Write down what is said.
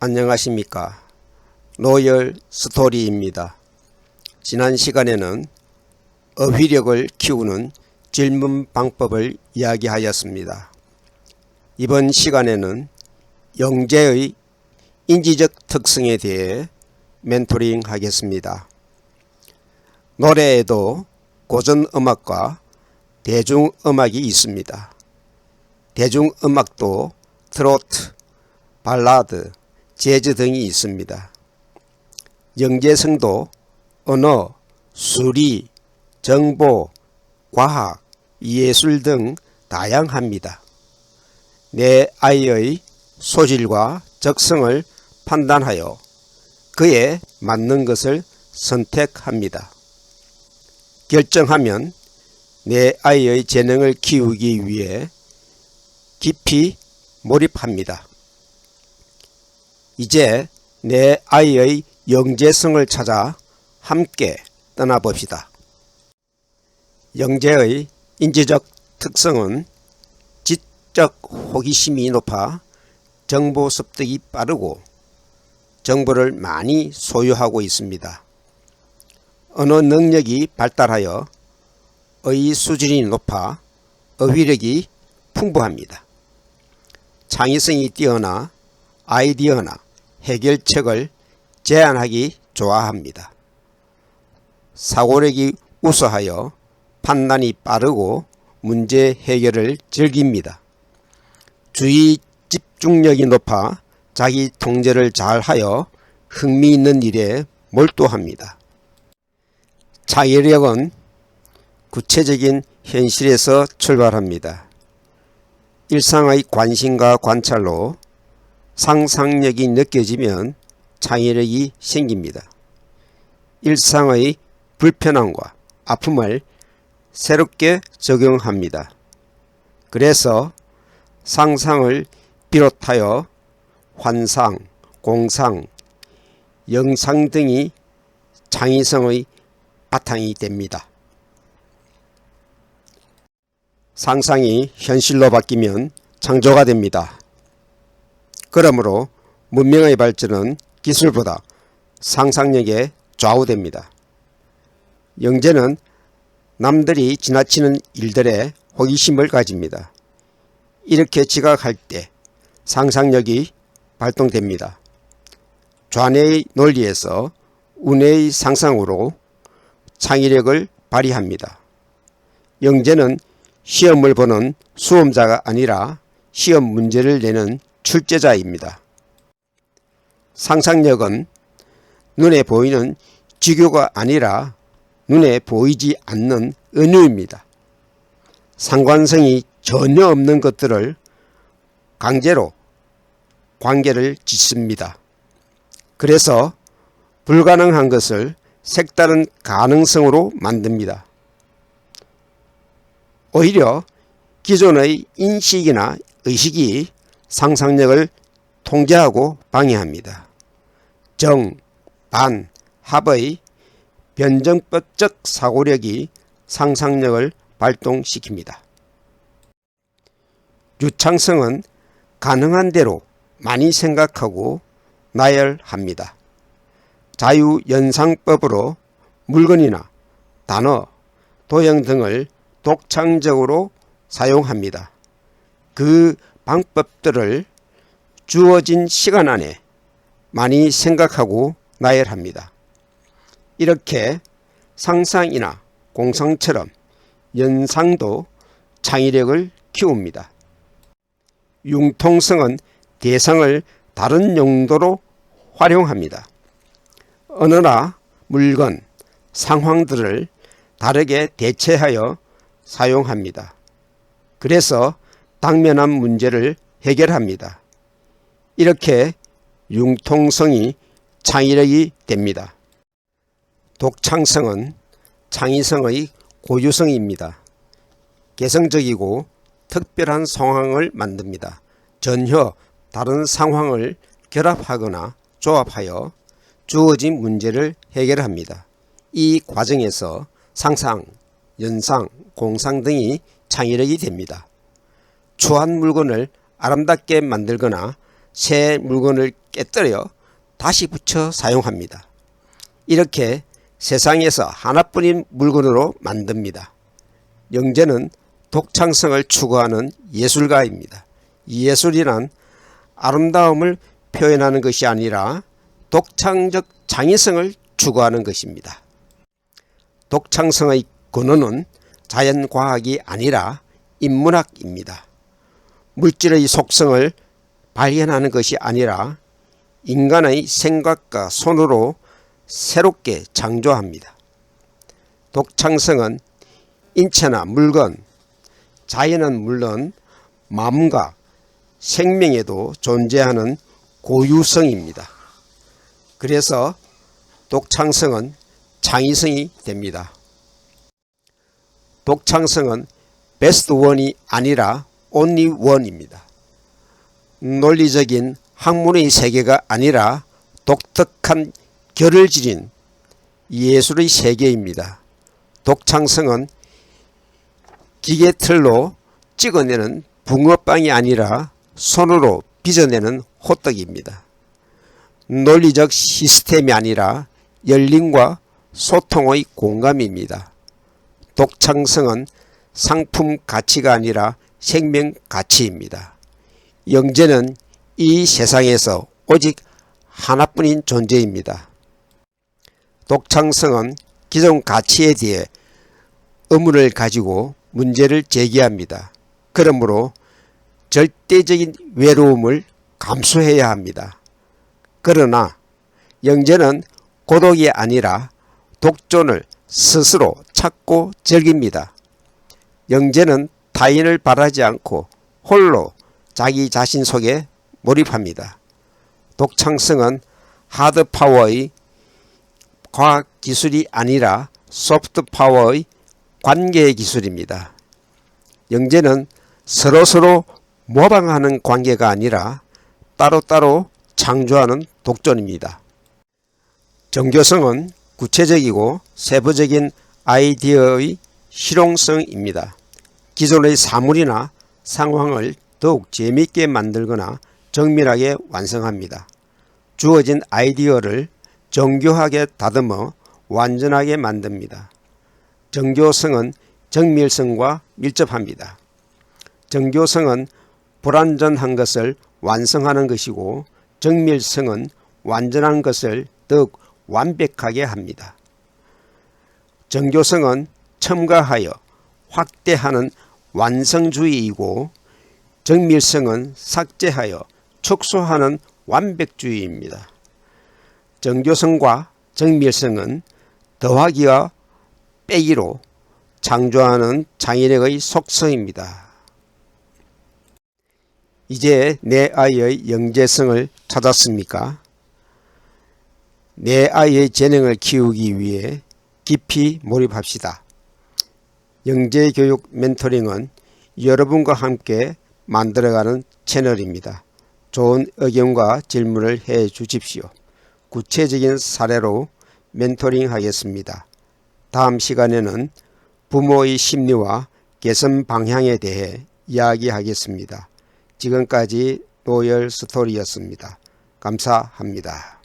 안녕하십니까. 로열 스토리입니다. 지난 시간에는 어휘력을 키우는 질문 방법을 이야기하였습니다. 이번 시간에는 영재의 인지적 특성에 대해 멘토링 하겠습니다. 노래에도 고전음악과 대중음악이 있습니다. 대중음악도 트로트, 발라드, 재즈 등이 있습니다. 영재성도 언어, 수리, 정보, 과학, 예술 등 다양합니다. 내 아이의 소질과 적성을 판단하여 그에 맞는 것을 선택합니다. 결정하면 내 아이의 재능을 키우기 위해 깊이 몰입합니다. 이제 내 아이의 영재성을 찾아 함께 떠나봅시다. 영재의 인지적 특성은 지적 호기심이 높아 정보 습득이 빠르고 정보를 많이 소유하고 있습니다. 언어 능력이 발달하여 어휘 수준이 높아 어휘력이 풍부합니다. 창의성이 뛰어나 아이디어나 해결책을 제안하기 좋아합니다. 사고력이 우수하여 판단이 빠르고 문제 해결을 즐깁니다. 주의 집중력이 높아 자기 통제를 잘하여 흥미있는 일에 몰두합니다. 창의력은 구체적인 현실에서 출발합니다. 일상의 관심과 관찰로 상상력이 느껴지면 창의력이 생깁니다. 일상의 불편함과 아픔을 새롭게 적용합니다. 그래서 상상을 비롯하여 환상, 공상, 영상 등이 창의성의 바탕이 됩니다. 상상이 현실로 바뀌면 창조가 됩니다. 그러므로 문명의 발전은 기술보다 상상력에 좌우됩니다. 영재는 남들이 지나치는 일들에 호기심을 가집니다. 이렇게 지각할 때 상상력이 발동됩니다. 좌뇌의 논리에서 우뇌의 상상으로 창의력을 발휘합니다. 영재는 시험을 보는 수험자가 아니라 시험 문제를 내는 출제자입니다. 상상력은 눈에 보이는 지교가 아니라 눈에 보이지 않는 은유입니다. 상관성이 전혀 없는 것들을 강제로 관계를 짓습니다. 그래서 불가능한 것을 색다른 가능성으로 만듭니다. 오히려 기존의 인식이나 의식이 상상력을 통제하고 방해합니다. 정, 반, 합의 변정법적 사고력이 상상력을 발동시킵니다. 유창성은 가능한 대로 많이 생각하고 나열합니다. 자유연상법으로 물건이나 단어, 도형 등을 독창적으로 사용합니다. 그 방법들을 주어진 시간 안에 많이 생각하고 나열합니다. 이렇게 상상이나 공상처럼 연상도 창의력을 키웁니다. 융통성은 대상을 다른 용도로 활용합니다. 언어나 물건, 상황들을 다르게 대체하여 사용합니다. 그래서 당면한 문제를 해결합니다. 이렇게 융통성이 창의력이 됩니다. 독창성은 창의성의 고유성입니다. 개성적이고 특별한 상황을 만듭니다. 전혀 다른 상황을 결합하거나 조합하여 주어진 문제를 해결합니다. 이 과정에서 상상, 연상, 공상 등이 창의력이 됩니다. 추한 물건을 아름답게 만들거나 새 물건을 깨뜨려 다시 붙여 사용합니다. 이렇게 세상에서 하나뿐인 물건으로 만듭니다. 영재는 독창성을 추구하는 예술가입니다. 예술이란 아름다움을 표현하는 것이 아니라 독창적 창의성을 추구하는 것입니다. 독창성의 근원은 자연과학이 아니라 인문학입니다. 물질의 속성을 발견하는 것이 아니라 인간의 생각과 손으로 새롭게 창조합니다. 독창성은 인체나 물건, 자연은 물론 마음과 생명에도 존재하는 고유성입니다. 그래서 독창성은 창의성이 됩니다. 독창성은 베스트 원이 아니라 온리 원입니다. 논리적인 학문의 세계가 아니라 독특한 결을 지닌 예술의 세계입니다. 독창성은 기계틀로 찍어내는 붕어빵이 아니라 손으로 빚어내는 호떡입니다. 논리적 시스템이 아니라 열림과 소통의 공감입니다. 독창성은 상품 가치가 아니라 생명 가치입니다. 영재는 이 세상에서 오직 하나뿐인 존재입니다. 독창성은 기존 가치에 대해 의문을 가지고 문제를 제기합니다. 그러므로 절대적인 외로움을 감수해야 합니다. 그러나 영재는 고독이 아니라 독존을 스스로 찾고 즐깁니다. 영재는 타인을 바라지 않고 홀로 자기 자신 속에 몰입합니다. 독창성은 하드파워의 과학기술이 아니라 소프트파워의 관계기술입니다. 영재는 서로서로 모방하는 관계가 아니라 따로따로 창조하는 독존입니다. 정교성은 구체적이고 세부적인 아이디어의 실용성입니다. 기존의 사물이나 상황을 더욱 재미있게 만들거나 정밀하게 완성합니다. 주어진 아이디어를 정교하게 다듬어 완전하게 만듭니다. 정교성은 정밀성과 밀접합니다. 정교성은 불완전한 것을 완성하는 것이고 정밀성은 완전한 것을 더욱 완벽하게 합니다. 정교성은 첨가하여 확대하는 완성주의이고 정밀성은 삭제하여 축소하는 완벽주의입니다. 정교성과 정밀성은 더하기와 빼기로 창조하는 창의력의 속성입니다. 이제 내 아이의 영재성을 찾았습니까? 내 아이의 재능을 키우기 위해 깊이 몰입합시다. 영재교육 멘토링은 여러분과 함께 만들어가는 채널입니다. 좋은 의견과 질문을 해 주십시오. 구체적인 사례로 멘토링 하겠습니다. 다음 시간에는 부모의 심리와 개선 방향에 대해 이야기하겠습니다. 지금까지 로열 스토리였습니다. 감사합니다.